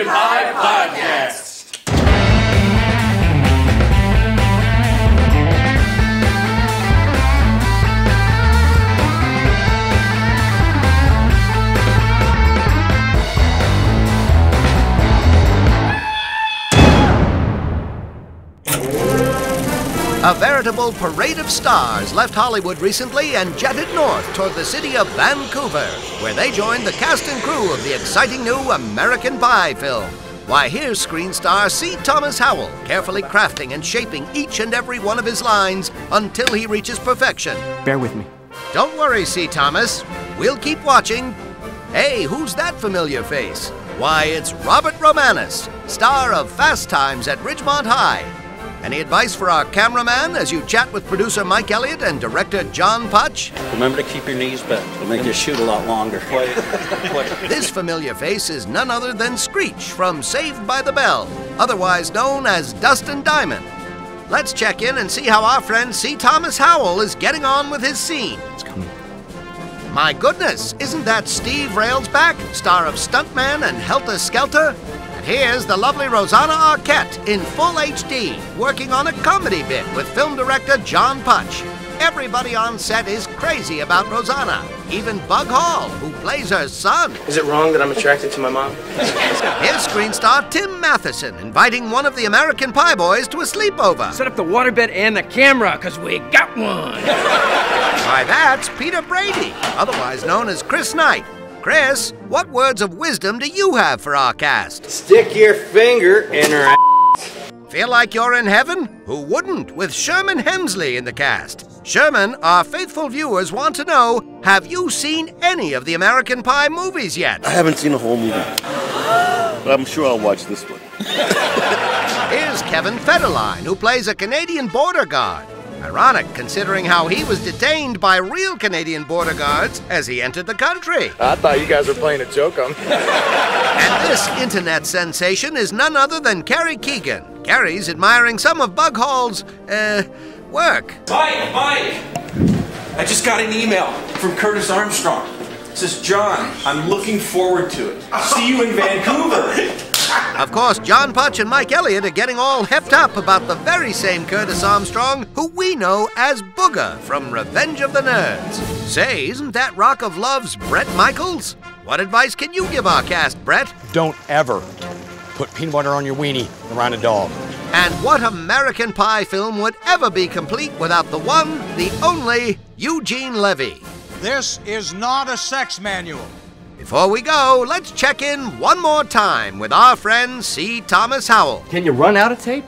American Pie Podcast. A veritable parade of stars left Hollywood recently and jetted north toward the city of Vancouver, where they joined the cast and crew of the exciting new American Pie film. Why, here's screen star C. Thomas Howell carefully crafting and shaping each and every one of his lines until he reaches perfection. Bear with me. Don't worry, C. Thomas. We'll keep watching. Hey, who's that familiar face? Why, it's Robert Romanus, star of Fast Times at Ridgemont High. Any advice for our cameraman as you chat with producer Mike Elliott and director John Putch? Remember to keep your knees bent. It'll make you shoot a lot longer. This familiar face is none other than Screech from Saved by the Bell, otherwise known as Dustin Diamond. Let's check in and see how our friend C. Thomas Howell is getting on with his scene. It's coming. My goodness, isn't that Steve Railsback, star of Stuntman and Helter Skelter? Here's the lovely Rosanna Arquette in full HD, working on a comedy bit with film director John Putch. Everybody on set is crazy about Rosanna, even Bug Hall, who plays her son. Is it wrong that I'm attracted to my mom? Here's screen star Tim Matheson inviting one of the American Pie boys to a sleepover. Set up the waterbed and the camera, because we got one. Why, that's Peter Brady, otherwise known as Chris Knight. Chris, what words of wisdom do you have for our cast? Stick your finger in her ass. Feel like you're in heaven? Who wouldn't, with Sherman Hemsley in the cast? Sherman, our faithful viewers want to know, have you seen any of the American Pie movies yet? I haven't seen the whole movie, but I'm sure I'll watch this one. Here's Kevin Federline, who plays a Canadian border guard. Ironic, considering how he was detained by real Canadian border guards as he entered the country. I thought you guys were playing a joke on me. And this internet sensation is none other than Carrie Keagan. Carrie's admiring some of Bug Hall's, work. Mike! I just got an email from Curtis Armstrong. It says, John, I'm looking forward to it. See you in Vancouver. Of course, John Putch and Mike Elliott are getting all heffed up about the very same Curtis Armstrong who we know as Booger from Revenge of the Nerds. Say, isn't that Rock of Love's Bret Michaels? What advice can you give our cast, Bret? Don't ever put peanut butter on your weenie around a dog. And what American Pie film would ever be complete without the one, the only, Eugene Levy? This is not a sex manual. Before we go, let's check in one more time with our friend C. Thomas Howell. Can you run out of tape?